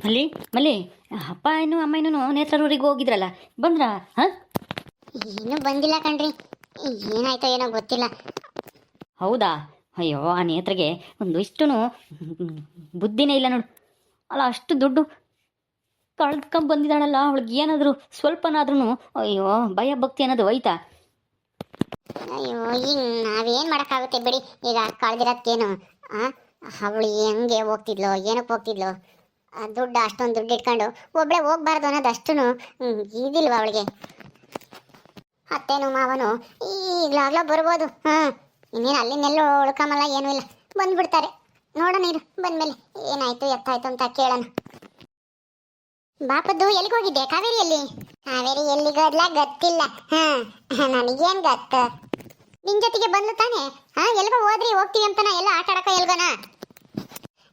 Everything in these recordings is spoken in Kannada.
ಮಲ್ಲಿ ಮಲ್ಲಿ, ಅಪ್ಪ ಏನು ಅಮ್ಮ ಏನು ನೇತ್ರರೂರಿಗೆ ಹೋಗಿದ್ರಲ್ಲ, ಬಂದ್ರಾ? ಹಾಂ, ಇನ್ನೂ ಬಂದಿಲ್ಲ ಕಣ್ರಿ. ಏನಾಯ್ತೋ ಏನೋ ಗೊತ್ತಿಲ್ಲ. ಹೌದಾ? ಅಯ್ಯೋ, ಆ ನೇತ್ರಗೆ ಒಂದು ಇಷ್ಟು ಬುದ್ಧಿನೇ ಇಲ್ಲ ನೋಡು. ಅಲ್ಲ, ಅಷ್ಟು ದುಡ್ಡು ಕಳ್ಕೊಂಡ್ ಬಂದಿದ್ದಾಳಲ್ಲ, ಅವಳಿಗೆ ಏನಾದರೂ ಸ್ವಲ್ಪನಾದ್ರೂ ಅಯ್ಯೋ ಭಯ ಭಕ್ತಿ ಅನ್ನೋದು ಹೋಯ್ತಾ? ಅಯ್ಯೋ, ಈಗ ನಾವೇನು ಮಾಡೋಕ್ಕಾಗುತ್ತೆ ಬಿಡಿ. ಈಗ ಕಳ್ದಿರೋಕ್ಕೇನು? ಅವಳು ಹೆಂಗೆ ಹೋಗ್ತಿದ್ಲು, ಏನಕ್ಕೆ ಹೋಗ್ತಿದ್ಲು? ದುಡ್ಡು ಅಷ್ಟೊಂದು ದುಡ್ಡು ಇಟ್ಕೊಂಡು ಒಬ್ಬಳೇ ಹೋಗ್ಬಾರ್ದು ಅನ್ನೋದು ಅಷ್ಟು ಇದಿಲ್ವ ಅವಳಿಗೆ? ಅತ್ತೇನು ಮಾವನು ಈಗಲಾಗ್ಲೋ ಬರ್ಬೋದು. ಇನ್ನೇನು ಅಲ್ಲಿಂದೆಲ್ಲೋ ಉಳ್ಕೊಂಬಲ್ಲ, ಏನೂ ಇಲ್ಲ, ಬಂದ್ಬಿಡ್ತಾರೆ. ನೋಡೋಣ ಇರು, ಬಂದ್ಮೇಲೆ ಏನಾಯ್ತು ಎತ್ತಾಯ್ತು ಅಂತ ಕೇಳೋಣ. ಬಾಪದ್ದು ಎಲ್ಲಿಗೆ ಹೋಗಿದ್ದೆ? ಕಾವೇರಿಯಲ್ಲಿ? ಕಾವೇರಿ ಎಲ್ಲಿಗೋದ್ಲ ಗೊತ್ತಿಲ್ಲ. ನನಗೇನು ಗೊತ್ತು? ನಿನ್ ಜೊತೆಗೆ ಬಂದ್ಲು ತಾನೆ? ಎಲ್ಗೋ ಹೋದ್ರಿ, ಹೋಗ್ತೀವಿ ಅಂತನ ಎಲ್ಲ ಆಟ ಆಡಕ ಎಲ್ಗೋನ?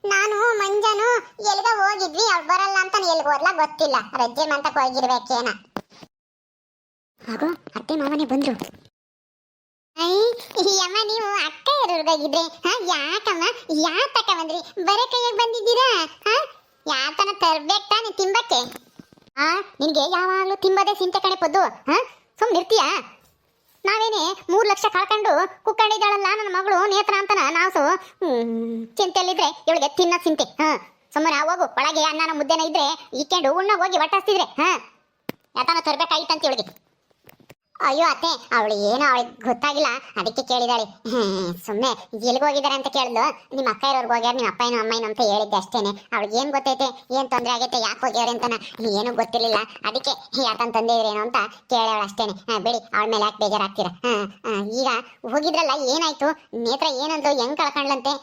ನಾನು ಮಂಜಾನು ಎಲ್ಗ ಹೋಗಿದ್ವಿ, ಅವ್ಳು ಬರಲ್ಲ ಅಂತ ಎಲ್ಗ ಹೋದ್ಲ ಗೊತ್ತಿಲ್ಲ. ರಜ್ಜೆ ಮಂತಕ್ಕೆ ಹೋಗಿರ್ಬೇಕೇನ. ಹಾಗೋ ಅತ್ತೆ ಮಾವನೇ ಬಂದ್ರು. ಅಮ್ಮ, ನೀವು ಅಕ್ಕ ಯಾರೋಗಿದ್ರೆ? ಯಾಕಮ್ಮ ಯಾತಕ್ಕ ಬಂದ್ರಿ? ಬರೇ ಕೈಯಾಗ ಬಂದಿದ್ದೀರಾ? ಯಾತನ ತರ್ಬೇಕು ತಾನೆ ತಿಂಬಕ್ಕೆ? ನಿನ್ಗೆ ಯಾವಾಗ್ಲೂ ತಿಂಬದೇ ಚಿಂತೆ ಕಣೆ ಪದ್ದು. ಸುಮ್ಮನೆ ಇರ್ತೀಯಾ? ನಾವೇನೆ 3 ಲಕ್ಷ ಕಳ್ಕೊಂಡು ಕುಕ್ಕಂಡಿದ್ದಾಳಲ್ಲ ನನ್ನ ಮಗಳು ನೇತ್ರ ಅಂತನ ನಾವು ಚಿಂತೆಯಲ್ಲಿದ್ರೆ ಇವಳಿಗೆ ತಿನ್ನೋ ಚಿಂತೆ. ಸುಮ್ಮನೆ ಹೋಗು, ಒಳಗೆ ಅನ್ನನ ಮುದ್ದೆನ ಇದ್ರೆ ಇಕ್ಕೊಂಡು ಉಣ್ಣಾಗ ಹೋಗಿ ಒಟ್ಟಾಸ್ತಿದ್ರೆ ಯಾತನ ತರ್ಬೇಕಾಗಿತ್ತಂತ ಇವಳಿಗೆ. ಅಯ್ಯೋ ಅತ್ತೆ, ಅವಳು ಏನೋ ಅವಳಿಗೆ ಗೊತ್ತಾಗಿಲ್ಲ, ಅದಕ್ಕೆ ಕೇಳಿದಾಳೆ. ಸುಮ್ಮನೆ ಎಲ್ಲಿಗೆ ಹೋಗಿದ್ದಾರೆ ಅಂತ ಕೇಳಿದ್ಲು. ನಿಮ್ಮ ಅಕ್ಕ ಇರೋರ್ಗೆ ಹೋಗ್ಯಾರ, ನಿಮ್ಮ ಅಪ್ಪ ಏನೋ ಅಮ್ಮ ಏನೋ ಅಂತ ಹೇಳಿದ್ದೆ ಅಷ್ಟೇನೆ. ಅವಳಿಗೆ ಏನು ಗೊತ್ತೈತೆ, ಏನು ತೊಂದರೆ ಆಗೈತೆ, ಯಾಕೆ ಹೋಗ್ಯಾರ ಅಂತನ ಏನೂ ಗೊತ್ತಿರಲಿಲ್ಲ. ಅದಕ್ಕೆ ಯಾಕಂತ ತಂದಿದ್ರೇನೋ ಅಂತ ಕೇಳವಳು ಅಷ್ಟೇನೆ. ಬಿಡಿ, ಅವಳ ಮೇಲೆ ಯಾಕೆ ಬೇಜಾರಾಗ್ತೀರಾ? ಈಗ ಹೋಗಿದ್ರಲ್ಲ, ಏನಾಯ್ತು? ನೇತ್ರ ಏನಂದ್ರು, ಹೆಂಗ್ ಕಳ್ಕೊಂಡ್ಲಂತೆ?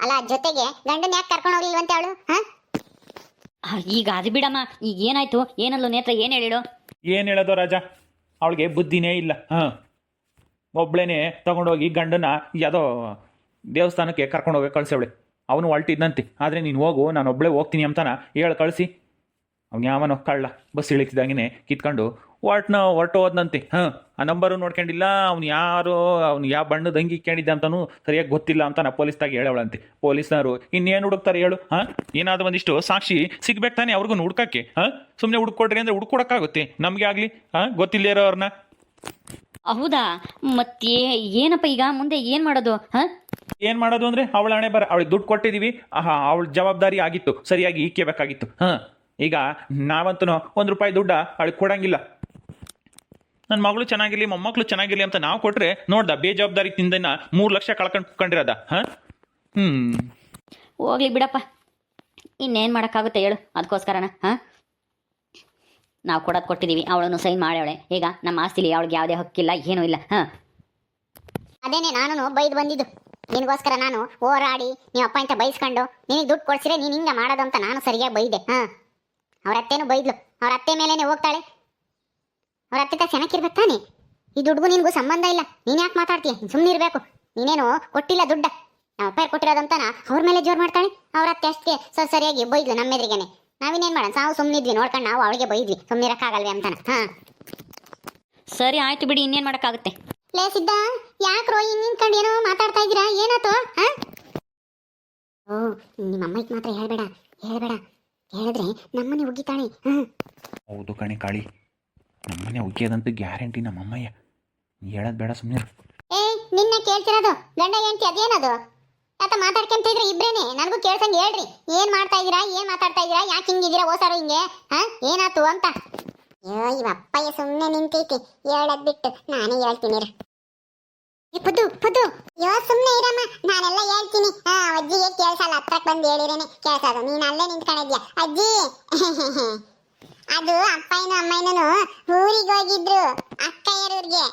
ಅಲ್ಲ, ಜೊತೆಗೆ ಗಂಡನ ಯಾಕೆ ಕರ್ಕೊಂಡು ಹೋಗ್ಲಿಲ್ವಂತೆ ಅವಳು? ಈಗ ಅದು ಬಿಡಮ್ಮ, ಈಗ ಏನಾಯ್ತು? ಏನಲ್ಲೂ ನೇತ್ರ ಏನು ಹೇಳಿಳು? ಏನು ಹೇಳೋದು ರಾಜ, ಅವಳಿಗೆ ಬುದ್ಧಿನೇ ಇಲ್ಲ. ಒಬ್ಳೇನೆ ತಗೊಂಡೋಗಿ ಗಂಡನ ಯಾವುದೋ ದೇವಸ್ಥಾನಕ್ಕೆ ಕರ್ಕೊಂಡೋಗಿ ಕಳಿಸವಳೆ. ಅವನು ಹೊಲ್ಟಿದ್ದಂತೆ. ಆದರೆ ನೀನು ಹೋಗು, ನಾನು ಒಬ್ಬಳೇ ಹೋಗ್ತೀನಿ ಅಂತಾನ ಹೇಳಿ ಕಳಿಸಿ ಅವ್ನು ಯಾವನೋ ಕಳ್ಳ ಬಸ್ ಇಳಿತಿದ್ದಾಗೇ ಕಿತ್ಕೊಂಡು ಹೊರಟು ಹೋದ್ನಂತೆ. ಆ ನಂಬರು ನೋಡ್ಕೊಂಡಿಲ್ಲ, ಅವ್ನು ಯಾರು, ಅವ್ನು ಯಾವ ಬಣ್ಣದ ಅಂಗಿ ಇಕ್ಕೊಂಡಿದ್ದೆ ಅಂತಲೂ ಸರಿಯಾಗಿ ಗೊತ್ತಿಲ್ಲ ಅಂತ ನಾ ಪೊಲೀಸ್ದಾಗಿ ಹೇಳವಳಂತೆ. ಪೊಲೀಸ್ನವರು ಇನ್ನೇನು ಹುಡುಕ್ತಾರೆ ಹೇಳು? ಏನಾದರೂ ಒಂದಿಷ್ಟು ಸಾಕ್ಷಿ ಸಿಗ್ಬೇಕು ತಾನೆ ಅವ್ರಿಗೂ ಹುಡ್ಕಕ್ಕೆ. ಸುಮ್ಮನೆ ಹುಡ್ಕೊಡ್ರಿ ಅಂದರೆ ಹುಡ್ಕೊಡಕ್ಕಾಗುತ್ತೆ ನಮಗೆ ಆಗಲಿ? ಗೊತ್ತಿಲ್ಲೇ ಇರೋರನ್ನ. ಹೌದಾ? ಮತ್ತೆ ಏನಪ್ಪ ಈಗ ಮುಂದೆ ಏನು ಮಾಡೋದು? ಏನು ಮಾಡೋದು ಅಂದರೆ ಅವಳ ಹಣೆ ಬರ. ಅವಳಿಗೆ ದುಡ್ಡು ಕೊಟ್ಟಿದ್ದೀವಿ, ಅವಳ ಜವಾಬ್ದಾರಿ ಆಗಿತ್ತು, ಸರಿಯಾಗಿ ಈಕೇಬೇಕಾಗಿತ್ತು. ಈಗ ನಾವಂತೂ ₹1 ದುಡ್ಡ ಅವಳಿಗೆ ಕೊಡಂಗಿಲ್ಲ. ನನ್ನ ಮಗಳು ಚೆನ್ನಾಗಿರಲಿ, ಮೊಮ್ಮಕ್ಕಳು ಚೆನ್ನಾಗಿರಲಿ ಅಂತ ನಾವು ಕೊಟ್ಟರೆ ನೋಡ್ದ ಬೇಜವಾಬ್ದಾರಿ ತಿಂದನ 3 ಲಕ್ಷ ಕಳ್ಕೊಂಡು ಕುತ್ಕೊಂಡಿರೋದ. ಹೋಗ್ಲಿ ಬಿಡಪ್ಪ, ಇನ್ನೇನು ಮಾಡೋಕ್ಕಾಗುತ್ತೆ ಹೇಳು? ಅದಕ್ಕೋಸ್ಕರನ ನಾವು ಕೊಡೋದು ಕೊಟ್ಟಿದ್ದೀವಿ, ಅವಳನ್ನು ಸೈನ್ ಮಾಡ್ಯವಳೆ. ಈಗ ನಮ್ಮ ಆಸ್ತಿಲಿ ಅವಳಿಗೆ ಯಾವುದೇ ಹಕ್ಕಿಲ್ಲ, ಏನೂ ಇಲ್ಲ. ಅದೇನೆ ನಾನು ಬೈದು ಬಂದಿದ್ದು ನಿನಗೋಸ್ಕರ. ನಾನು ಹೋರಾಡಿ ನಿಮ್ಮ ಅಪ್ಪ ಅಂತ ಬೈಸ್ಕೊಂಡು ನಿನಗೆ ದುಡ್ಡು ಕೊಡ್ಸಿದ್ರೆ ನೀನು ಹಿಂಗೆ ಮಾಡೋದು ಅಂತ ನಾನು ಸರಿಯಾಗಿ ಬೈದೆ. ಅವ್ರ ಅತ್ತೇನು ಬೈದ್ಲು, ಅವ್ರ ಅತ್ತೆ ಮೇಲೇನೆ ಹೋಗ್ತಾಳೆ. ಅವ್ರ ಅತ್ತೆ ಚೆನ್ನಾಗಿರ್ಬೇಕು ತಾನೆ? ಈ ದುಡ್ಗೂ ನಿನಗೂ ಸಂಬಂಧ ಇಲ್ಲ, ನೀನು ಯಾಕೆ ಮಾತಾಡ್ತೀಯ? ಸುಮ್ಮನೆ ಇರಬೇಕು. ನೀನೇನು ಕೊಟ್ಟಿಲ್ಲ ದುಡ್ಡ, ನಮ್ಮ ಅಪ್ಪ ಕೊಟ್ಟಿರೋದಂತಾನ ಅವ್ರ ಮೇಲೆ ಜೋರು ಮಾಡ್ತಾಳೆ. ಅವ್ರ ಅತ್ತೆ ಅಷ್ಟೇ ಸರಿಯಾಗಿ ಬೈದ್ಲು ನಮ್ಮ ಎದುರಿಗೇನೆ. ನಾವಿನ್ನೇನು ಮಾಡೋಣ? ನಾವು ಸುಮ್ಮನಿದ್ವಿ ನೋಡ್ಕೊಂಡು, ನಾವು ಅವಳಿಗೆ ಬೈದ್ವಿ, ಸುಮ್ಮನೆ ಇರೋಕ್ಕಾಗಲ್ವೇ ಅಂತಾನ. ಸರಿ ಆಯ್ತು ಬಿಡಿ, ಇನ್ನೇನು ಮಾಡೋಕ್ಕಾಗುತ್ತೆ? ಲೇ ಸಿದ್ಧ, ಯಾಕ್ರೋ ನಿಂತ್ಕೊಂಡು ಏನೋ ಮಾತಾಡ್ತಾ ಇದ್ದೀರಾ? ಏನಾಯ್ತು? ನಿಮ್ಮ ಅಮ್ಮಗೆ ಮಾತ್ರ ಹೇಳ್ಬೇಡ, ಹೇಳಿದ್ರೆ ನಮ್ಮನೆ ಉಗ್ಗಿತಾಳೆ. ಹೌದು ಕಣೆ ಕಾಳಿ, ನಮ್ಮನೆ ಉಗ್ಗಿಯೋದಂತೂ ಗ್ಯಾರಂಟಿ. ನಮ್ಮಮ್ಮಯ್ಯ ಹೇಳೋದು ಬೇಡ, ಸುಮ್ಮನೆ. ನಿನ್ನೆ ಕೇಳ್ತಿರೋದು ಗಂಡ ಹೆಂಡತಿ ಅದೇನದು? ಆತ ಮಾತಾಡ್ಕೊಂತ ಇದ್ರೆ ಇಬ್ರೇನೆ, ನನಗೂ ಕೇಳ್ಸಂಗೆ ಹೇಳ್ರಿ. ಏನ್ ಮಾಡ್ತಾ ಇದ್ದೀರಾ, ಏನ್ ಮಾತಾಡ್ತಾ ಇದ್ದೀರಾ, ಯಾಕೆ ಹಿಂಗಿದ್ದೀರಾ ಓಸಾರು ಹಿಂಗೆ? ಏನಾಯ್ತು ಅಂತ. ಅಯ್ಯೋ, ಇವಪ್ಪಯ್ಯ ಸುಮ್ಮನೆ ನಿಂತೈತಿ, ಹೇಳದ್ ಬಿಟ್ಟು ನಾನೇ ಹೇಳ್ತೀನಿ. ಪುದ್ದು ಯೋ ಸುಮ್ಮನೆ ಇರಮ್ಮ, ನಾನೆಲ್ಲ ಹೇಳ್ತೀನಿ. ಅಜ್ಜಿಗೆ ಕೇಳ್ಸಲ್ಲ, ಹತ್ರಕ್ಕೆ ಬಂದು ಹೇಳಿರೇನೆ ಕೇಳ್ಸೋದು. ನೀನು ಅಲ್ಲೇ ನಿಂತ್ಕೊಂಡಿದ್ಯಾ ಅಜ್ಜಿ? ಅದು ಅಪ್ಪಯ್ಯನು ಅಮ್ಮಯ್ಯನೂ ಊರಿಗೆ ಹೋಗಿದ್ರು, ಅಕ್ಕಯ್ಯರೂರ್ಗೆ.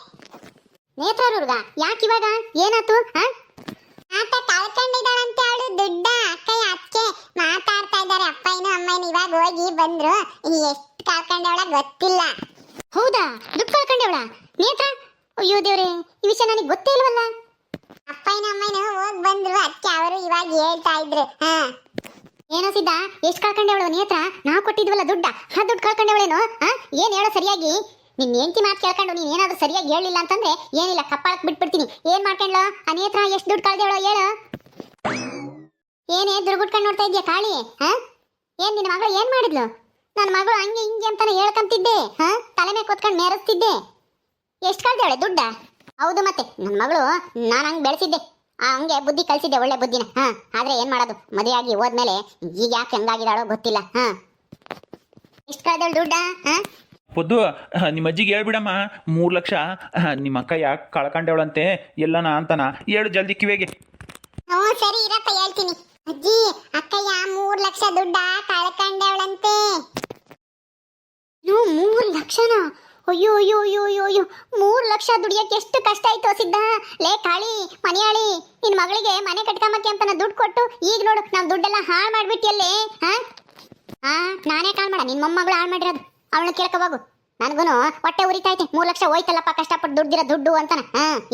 ನೇತ್ರರೂರ್ಗ? ಯಾಕಿವಾಗ ಏನಾಯ್ತು? ಆತ ಕಳ್ಕೊಂಡಿದ್ದಾಳಂತೆ ಅವಳು ದುಡ್ಡ. ಅಕ್ಕಯ್ಯ ಅದಕ್ಕೆ ಮಾತಾಡ್ತಾ ಇದ್ದಾರೆ. ಅಪ್ಪಯ್ಯನು ಅಮ್ಮಯ್ಯನು ಇವಾಗ ಹೋಗಿ ಬಂದ್ರು, ಎಷ್ಟು ಕಳ್ಕೊಂಡವಳ ಗೊತ್ತಿಲ್ಲ. ಹೌದಾ? ದುಡ್ಡು ಕಳ್ಕೊಂಡವಳ ನೇತ್ರ? ಅಯ್ಯೋ ದೇವ್ರೆ, ಈ ವಿಷಯ ನನಗೆ ಗೊತ್ತೇ ಇಲ್ವಲ್ಲ. ಅಪ್ಪಯ್ಯನ ಅಮ್ಮಯ್ಯನು ಹೋಗಿ ಬಂದ್ರು, ಅದಕ್ಕೆ ಅವರು ಇವಾಗ ಹೇಳ್ತಾ ಇದ್ರು. ಏನೋ ಸಿದ್ಧ, ಎಷ್ಟು ಕಳ್ಕೊಂಡವಳು ನೇತ್ರ? ನಾವು ಕೊಟ್ಟಿದ್ವಲ್ಲ ದುಡ್ಡ, ಆ ದುಡ್ಡು ಕಳ್ಕೊಂಡವಳೇನು? ಏನು ಹೇಳೋ ಸರಿಯಾಗಿ? ನಿನ್ನ ಹೆಂಡತಿ ಮಾತು ಕೇಳ್ಕೊಂಡು ನೀನು ಏನಾದರೂ ಸರಿಯಾಗಿ ಹೇಳಿಲ್ಲ ಅಂತಂದ್ರೆ ಏನಿಲ್ಲ, ಕಪ್ಪಾಳಕ್ಕೆ ಬಿಟ್ಬಿಡ್ತೀನಿ. ಏನು ಮಾಡ್ಕೊಂಡ್ಲೋ ಆ ನೇತ್ರ? ಎಷ್ಟು ದುಡ್ಡು ಕಳ್ದೇವಳೋ ಹೇಳು? ಏನೇ ದುರ್ಗುಟ್ಕೊಂಡು ನೋಡ್ತಾ ಇದೆಯಾ ಕಾಳಿ? ಏನ್ ನಿನ್ನ ಮಗಳು ಏನ್ ಮಾಡಿದ್ಲು? ನನ್ನ ಮಗಳು ಹಂಗೆ ಹಿಂಗೆ ಅಂತಾನೆ ಹೇಳ್ಕಂತಿದ್ದೆ, ಹಾ ತಲೆ ಮೇಲೆ ಕೊತ್ಕೊಂಡು ಮೇರಿಸ್ತಿದ್ದೆ. ಎಷ್ಟು ಕಳ್ದೇವಳೆ ದುಡ್ಡ? ಹೌದು ಮತ್ತೆ ನನ್ನ ಮಗಳು ನಾನು ಹಂಗೆ ಬೆಳೆಸಿದ್ದೆ, ಹಂಗೆ ಬುದ್ಧಿ ಕಲಿಸಿದ್ದೆ, ಒಳ್ಳೆ ಬುದ್ಧಿನ. ಆದ್ರೆ ಏನ್ ಮಾಡೋದು, ಮದುವೆಯಾಗಿ ಹೋದ್ಮೇಲೆ ಈಗ ಯಾಕೆ ಹಂಗಾಗಿದ್ದಾಳೋ ಗೊತ್ತಿಲ್ಲ. ಎಷ್ಟು ಕಳ್ದೇವಳು ದುಡ್ಡ? ಪೊದ್ದು ನಿಮ್ಮ ಅಜ್ಜಿಗೆ ಹೇಳ್ಬಿಡಮ್ಮ, 3 ಲಕ್ಷ ನಿಮ್ಮ ಅಕ್ಕ ಯಾಕೆ ಕಳ್ಕೊಂಡವಳಂತೆ ಎಲ್ಲನ ಅಂತಾನ ಹೇಳು ಜಲ್ದಿ ಕಿವಿಗೆ. ಹ್ಞೂ ಸರಿ ಇರಪ್ಪ, ಹೇಳ್ತೀನಿ. ಅಜ್ಜಿ, ಅಕ್ಕಯ್ಯ 3 ಲಕ್ಷ ದುಡ್ಡ ಕಳ್ಕೊಂಡವಳಂತೆ. 3 ಲಕ್ಷನಾ? ಅಯ್ಯೋ ಅಯ್ಯೋ ಅಯ್ಯೋ ಅಯ್ಯೋ ಅಯ್ಯೋ, 3 ಲಕ್ಷ ದುಡಿಯಕ್ಕೆ ಎಷ್ಟು ಕಷ್ಟ ಆಯ್ತು ಸಿದ್ಧ. ಲೇ ಕಾಳಿ ಮನೆಯಾಳಿ, ನಿನ್ ಮಗಳಿಗೆ ಮನೆ ಕಟ್ಕೊಂಬಕ್ಕೆ ಅಂತ ದುಡ್ಡು ಕೊಟ್ಟು ಈಗ ನೋಡು ನಾವು ದುಡ್ಡೆಲ್ಲ ಹಾಳು ಮಾಡ್ಬಿಟ್ಟಿಯಲ್ಲೇ. ನಾನೇ ಕಾಲ್ ಮಾಡ, ನಿನ್ ಮೊಮ್ಮಗಳು ಹಾಳು ಮಾಡಿರೋದು. ಅವಳನ್ನ ಕೇಳ್ಕೋಬೋಗು. ನನಗೂನು ಹೊಟ್ಟೆ ಉರಿತೈತೆ, 3 ಲಕ್ಷ ಹೋಯ್ತಲ್ಲಪ್ಪ ಕಷ್ಟಪಟ್ಟು ದುಡ್ದಿರೋ ದುಡ್ಡು ಅಂತಾನ.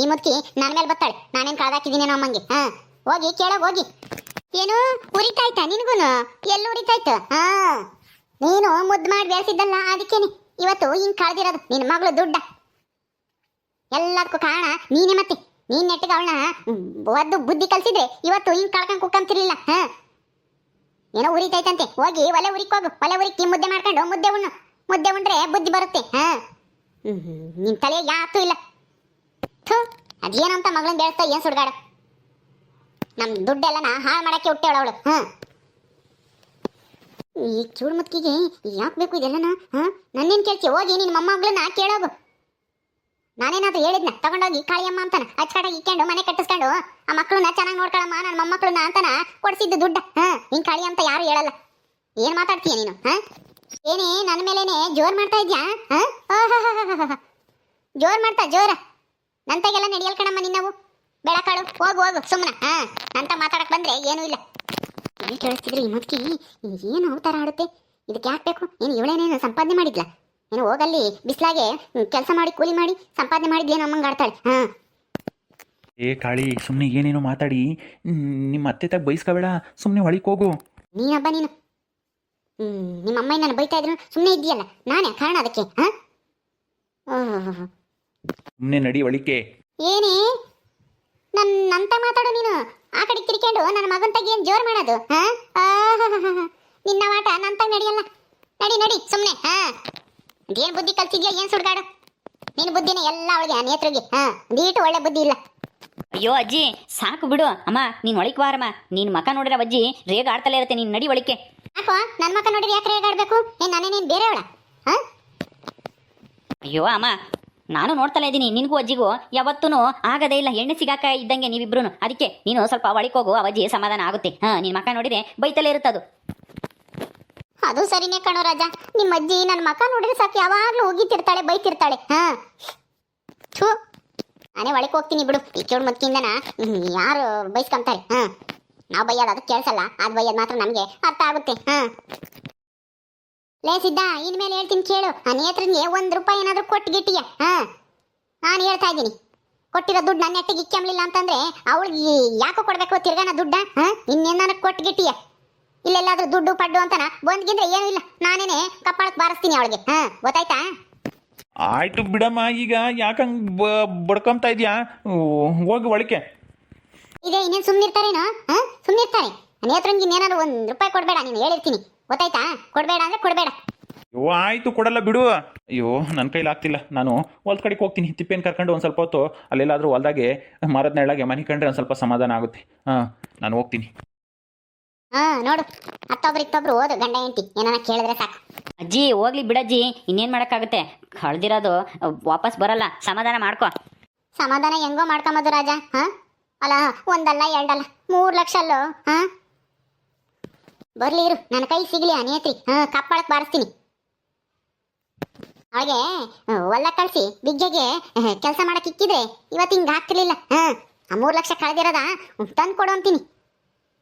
ಈ ಮುದ್ಕಿ ನನ್ನ ಮೇಲೆ ಬರ್ತಾಳೆ, ನಾನೇನ್ ಕಳ್ದಾಕಿದ್ದೀನೇನೋ ಅಮ್ಮಂಗೆ. ಹೋಗಿ ಕೇಳೋಗಿ ಹೋಗಿ. ಏನು ಉರಿತಾಯ್ತಾ ನಿನಗೂನು? ಎಲ್ಲಿ ಉರಿತಾಯ್ತು? ನೀನು ಮುದ್ದು ಮಾಡಿ ಬೆಳೆಸಿದ್ದಲ್ಲ, ಅದಕ್ಕೇನೆ ಇವತ್ತು ಹಿಂಗ್ ಕಳ್ದಿರೋದು ನಿನ್ನ ಮಗಳು ದುಡ್ಡ. ಎಲ್ಲದಕ್ಕೂ ಕಾರಣ ನೀನೇ. ಮತ್ತೆ ನೀನ್ ನೆಟ್ಟಿಗೆ ಅವಳನ್ನ ಒದ್ದು ಬುದ್ಧಿ ಕಲ್ಸಿದ್ರೆ ಇವತ್ತು ಹಿಂಗ್ ಕಳ್ಕೊಂಡ್ ಕುಕ್ಕಂತಿರ್ಲಿಲ್ಲ. ಏನೋ ಉರಿತೈತಂತೆ, ಹೋಗಿ ಒಲೆ ಉರಿಕೋಗು. ಒಲೆ ಉರಿಕಿ ಮುದ್ದೆ ಮಾಡ್ಕೊಂಡು ಮುದ್ದೆ ಉಣ್ಣು. ಮುದ್ದೆ ಉಂಡ್ರೆ ಬುದ್ಧಿ ಬರುತ್ತೆ. ನಿನ್ ತಲೆ ಯಾತೂ ಇಲ್ಲ. ಅದೇನಂತ ಮಗಳನ್ನ ಬೆಳೆಸ್ತಾ ಏನ್ ಸುಡ್ಗಾಡ. ನಮ್ ದುಡ್ಡೆಲ್ಲನ ಹಾಳು ಮಾಡಕ್ಕೆ ಹುಟ್ಟೇವಳ ಅವಳು. ಈ ಚೂಡ್ ಮುತ್ಕಿಗೆ ಯಾಕೆ ಬೇಕು ಇದೆಲ್ಲನ? ನನ್ನೇನ್ ಕೇಳ್ತಿ? ಹೋಗಿ ನಿನ್ ಮೊಮ್ಮಗಳನ್ನ ಕೇಳೋಗು. ನಾನೇನಾದ್ರೂ ಹೇಳಿದ್ನ ತಗೊಂಡೋಗಿ ಕಾಳಿಯಮ್ಮ ಅಂತಾನ ಅಚ್ಚಕಟಾಗಿ ಇಕ್ಕೊಂಡು ಮನೆ ಕಟ್ಟಿಸ್ಕೊಂಡು ಆ ಮಕ್ಕಳನ್ನ ಚೆನ್ನಾಗಿ ನೋಡ್ಕೊಳಮ್ಮ ನನ್ನ ಮೊಮ್ಮಕ್ಕಳನ್ನ ಅಂತಾನ ಕೊಡ್ಸಿದ್ದು ದುಡ್ಡ. ಹಿಂಗ್ ಕಾಳಿ ಅಂತ ಯಾರು ಹೇಳಲ್ಲ. ಏನ್ ಮಾತಾಡ್ತೀಯ ನೀನು? ಏನೇ ನನ್ನ ಮೇಲೇನೆ ಜೋರ್ ಮಾಡ್ತಾ ಇದ್ಯಾ? ಜೋರ್ ಮಾಡ್ತಾ ಜೋರ ನಂತಾಗೆಲ್ಲ ನಡೆಯಲ್ ಕಣಮ್ಮ ನಿನ್ನವು. ಬೆಳಕಾಳು ಹೋಗು ಹೋಗು ಸುಮ್ಮನ. ನಂತ ಮಾತಾಡಕ್ ಬಂದ್ರೆ ಏನೂ ಇಲ್ಲ. ಏನ್ ಕೇಳಿಸ್ತಿದ್ರು ಈ ಮುದುಕಿ ಏನು ಅವತಾರ ಆಡುತ್ತೆ? ಇದಕ್ಕೆ ಯಾಕೆ ಬೇಕು? ಏನು ಇವಳೇನೇನು ಸಂಪಾದನೆ ಮಾಡಿದ್ಲ? ಏನು ಹೋಗಲ್ಲಿ ಬಿಸ್ಲಾಗೆ ಕೆಲಸ ಮಾಡಿ ಕೂಲಿ ಮಾಡಿ ಸಂಪಾದನೆ ಮಾಡಿದ್ಲೇನು ಅಮ್ಮಂಗೆ ಆಡ್ತಾಳೆ. ಏ ಕಾಳಿ, ಸುಮ್ಮನೆ ಏನೇನೋ ಮಾತಾಡಿ ನಿಮ್ಮ ಅತ್ತೆ ತಾಗ ಬೈಸ್ಕೋಬೇಡ, ಸುಮ್ಮನೆ ಒಳಿಕ್ ಹೋಗು. ನೀನಬ್ಬ ನೀನು. ನಿಮ್ಮ ಅಮ್ಮ ನಾನು ಬೈತಾ ಇದ್ರು ಸುಮ್ಮನೆ ಇದೆಯಲ್ಲ, ನಾನೇ ಕಾರಣ ಅದಕ್ಕೆ. ಸುಮ್ಮನೆ ನಡಿ ಒಳಿಕೆ. ಏನೇ ನನ್ನಂತ ಮಾತಾಡು ನೀನು? ಆ ಕಡೆ ತಿರ್ಕೊಂಡು ನನ್ನ ಮಗನ್ ತಾಗಿ ಏನ್ ಜೋರ್ ಮಾಡೋದು? ನಿನ್ನ ಆಟ ನಂತಾಗ ನಡೆಯಲ್ಲ. ನಡಿ ನಡಿ ಸುಮ್ಮನೆ. ಏನ್ ಬುದ್ಧಿ ಕಲ್ತಿದ್ಯಾ? ಏನ್ ಸುಡ್ಗಾಡು? ನಿನ್ನ ಬುದ್ಧಿನೇ ಎಲ್ಲ ಅವಳಿಗೆ, ನೇತ್ರಿಗೆ ದೀಟು ಒಳ್ಳೆ ಬುದ್ಧಿ ಇಲ್ಲ. ಅಯ್ಯೋ ಅಜ್ಜಿ ಸಾಕು ಬಿಡು ಅಮ್ಮ, ನೀನು ಒಳಿಕ್ ಬಾರಮ್ಮ. ನೀನು ಮಕ ನೋಡಿರ ಅಜ್ಜಿ ರೇಗ ಆಡ್ತಲೇ ಇರುತ್ತೆ. ನೀನು ನಡಿ ಒಳಿಕೆ. ಯಾಕೋ ನನ್ನ ಮಕ್ಕ ನೋಡಿದ್ರೆ ಯಾಕೆ ರೇಗಾಡ್ಬೇಕು? ನಾನೇನೇನು ಬೇರೆಯವಳ? ಅಯ್ಯೋ ಅಮ್ಮ, ನಾನು ನೋಡ್ತಲೇ ಇದ್ದೀನಿ. ನಿನಗೂ ಅಜ್ಜಿಗೂ ಯಾವತ್ತೂ ಆಗದೇ ಇಲ್ಲ, ಎಣ್ಣೆ ಸಿಗಾಕ ಇದ್ದಂಗೆ ನೀವಿಬ್ರು. ಅದಕ್ಕೆ ನೀನು ಸ್ವಲ್ಪ ಒಳಿಕೋಗು, ಅವಜ್ಜಿ ಸಮಾಧಾನ ಆಗುತ್ತೆ. ನಿನ್ನ ಮಕ್ಕ ನೋಡಿದ್ರೆ ಬೈತಲೇ ಇರುತ್ತದು. ಅದು ಸರಿನೇ ಕಣೋ ರಾಜ. ನಿಮ್ಮ ಅಜ್ಜಿ ನನ್ನ ಮಕ್ಕ ನೋಡಿದ್ರೆ ಸಾಕು ಯಾವಾಗ್ಲೂ ಹೋಗಿತಿರ್ತಾಳೆ, ಬೈತಿರ್ತಾಳೆ. ಥೂ, ನಾನೇ ಒಳಗೆ ಹೋಗ್ತೀನಿ ಬಿಡು. ಈ ಕೇಳು ಮದ್ಕಿಂದನ ಯಾರು ಬೈಸ್ಕೊಂತಾರೆ? ನಾವು ಬೈಯೋದು ಅದಕ್ಕೆ ಕೇಳಿಸಲ್ಲ, ಅದು ಬೈಯೋದು ಮಾತ್ರ ನಮಗೆ ಅರ್ಥ ಆಗುತ್ತೆ. ಲೇ ಸಿದ್ಧ, ಇನ್ಮೇಲೆ ಹೇಳ್ತೀನಿ ಕೇಳು. ಆ ನೇತ್ರನ್ಗೆ 1 ರೂಪಾಯಿ ಏನಾದರೂ ಕೊಟ್ಟು ನಾನು ಹೇಳ್ತಾ ಇದ್ದೀನಿ, ಕೊಟ್ಟಿರೋ ದುಡ್ಡು ನನ್ನ ನೆಟ್ಟಿಗೆ ಇಕ್ಕಂಬ್ಲಿಲ್ಲ ಅಂತಂದ್ರೆ ಅವಳಿಗೆ ಯಾಕೋ ಕೊಡ್ಬೇಕು ತಿರ್ಗಾನ ದುಡ್ಡ? ಇನ್ನೇನಾರು ಕೊಟ್ಟು ಗಿಟ್ಟಿಯ ಇಲ್ಲೆಲ್ಲಾದ್ರೂ ದುಡ್ಡು ಪಡ್ಡು ಅಂತನ ಬಂದ್ಗಿಂದ್ರೆ ಏನೂ ಇಲ್ಲ, ನಾನೇನೆ ಕಪ್ಪಾಳಕ್ಕೆ ಬಾರಿಸ್ತೀನಿ ಅವಳಿಗೆ. ಗೊತ್ತಾಯ್ತಾ? ಆಯ್ತು ಬಿಡಮ್ಮ, ಈಗ ಯಾಕಂಗೆ ಬಡ್ಕೊಂತ ಇದೆಯಾ? ಹೋಗಿ ಒಳಿಕೆ. ಇದೆ ಇನ್ನೇನು ಸುಮ್ಮನಿರ್ತಾರೇನೋ? ಸುಮ್ಮನಿರ್ತಾರೆ. ನೇತ್ರಂಗೆ ಇನ್ನೇನಾದ್ರು 1 ರೂಪಾಯಿ ಕೊಡಬೇಡ, ನೀನು ಹೇಳಿರ್ತೀನಿ. ಗೊತ್ತಾಯ್ತಾ? ಕೊಡಬೇಡ ಅಂದ್ರೆ ಕೊಡಬೇಡ. ಅಯ್ಯೋ ಆಯಿತು, ಕೊಡಲ್ಲ ಬಿಡು. ಅಯ್ಯೋ ನನ್ನ ಕೈಲಿ ಆಗ್ತಿಲ್ಲ. ನಾನು ಹೊಲ್ದ ಕಡೆಗೆ ಹೋಗ್ತೀನಿ. ತಿಪ್ಪೇನು ಕರ್ಕೊಂಡು ಒಂದು ಸ್ವಲ್ಪ ಹೊತ್ತು ಅಲ್ಲೆಲ್ಲಾದರೂ ಹೊಲ್ದಾಗೆ ಮರದ ನೆರಳಾಗೆ ಮನೆ ಕಂಡ್ರೆ ಒಂದು ಸ್ವಲ್ಪ ಸಮಾಧಾನ ಆಗುತ್ತೆ. ನಾನು ಹೋಗ್ತೀನಿ. ನೋಡು, ಹತ್ತೊಬ್ರು ಇತ್ತೊಬ್ರು ಓದು ಗಂಡ ಹೆಂಡತಿ ಏನಾನ ಕೇಳಿದ್ರೆ ಸಾಕು. ಅಜ್ಜಿ ಹೋಗ್ಲಿ ಬಿಡಜ್ಜಿ, ಇನ್ನೇನು ಮಾಡೋಕ್ಕಾಗುತ್ತೆ? ಕಳ್ದಿರೋದು ವಾಪಸ್ ಬರಲ್ಲ, ಸಮಾಧಾನ ಮಾಡ್ಕೊ. ಸಮಾಧಾನ ಹೆಂಗೋ ಮಾಡ್ಕೊಂಬದು ರಾಜ. ಅಲ್ಲ, ಒಂದಲ್ಲ ಎರಡಲ್ಲ 3 ಲಕ್ಷ ಅಲ್ಲೋ. ಬರ್ಲಿ ಇರು, ನನ್ನ ಕೈ ಸಿಗ್ಲಿ ಆ ನೇತ್ರಿ. ಕಪ್ಪಾಳಕ್ಕೆ ಬಾರಿಸ್ತೀನಿ. ಅವಳಿಗೆ ಹೊಲ ಕಳಿಸಿ ಬಿಗ್ಗೆಗೆ ಕೆಲಸ ಮಾಡಕ್ಕೆ ಇಕ್ಕಿದ್ರೆ ಇವತ್ತು ಹಿಂಗೆ ಆಗ್ತಿರ್ಲಿಲ್ಲ. ಆ 3 ಲಕ್ಷ ಕಳೆದಿರೋದ ತಂದು ಕೊಡು ಅಂತೀನಿ.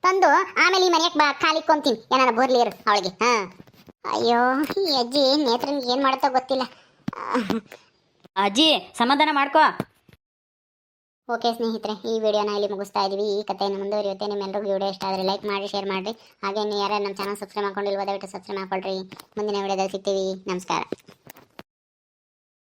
ತಂದು ಆಮೇಲೆ ಈ ಮನೆಗೆ ಕಾಲಿಕ್ಕೊಂತೀನಿ. ಏನಾರ ಬರ್ಲಿ ಇರು ಅವಳಿಗೆ. ಅಯ್ಯೋ, ಈ ಅಜ್ಜಿ ನೇತ್ರನಿಗೆ ಏನು ಮಾಡುತ್ತೋ ಗೊತ್ತಿಲ್ಲ. ಅಜ್ಜಿ ಸಮಾಧಾನ ಮಾಡ್ಕೊ. ಓಕೆ ಸ್ನೇಹಿತರೆ, ಈ ವಿಡಿಯೋನ ಇಲ್ಲಿ ಮುಗಿಸ್ತಾ ಇದೀವಿ. ಈ ಕಥೆಯನ್ನು ಮುಂದುವರಿಯುತ್ತೆ. ನಿಮ್ಮೆಲ್ಲರಿಗೂ ವಿಡಿಯೋ ಇಷ್ಟ ಆದರೆ ಲೈಕ್ ಮಾಡಿ, ಶೇರ್ ಮಾಡಿರಿ. ಹಾಗೆ ಯಾರು ನಮ್ಮ ಚಾನಲ್ ಸಬ್ಸ್ಕ್ರೈಬ್ ಮಾಡ್ಕೊಂಡಿಲ್ವೋ ದಯವಿಟ್ಟು ಸಬ್ಸ್ಕ್ರೈಬ್ ಮಾಡ್ಕೊಳ್ರಿ. ಮುಂದಿನ ವಿಡಿಯೋದಲ್ಲಿ ಸಿಗ್ತೀವಿ. ನಮಸ್ಕಾರ.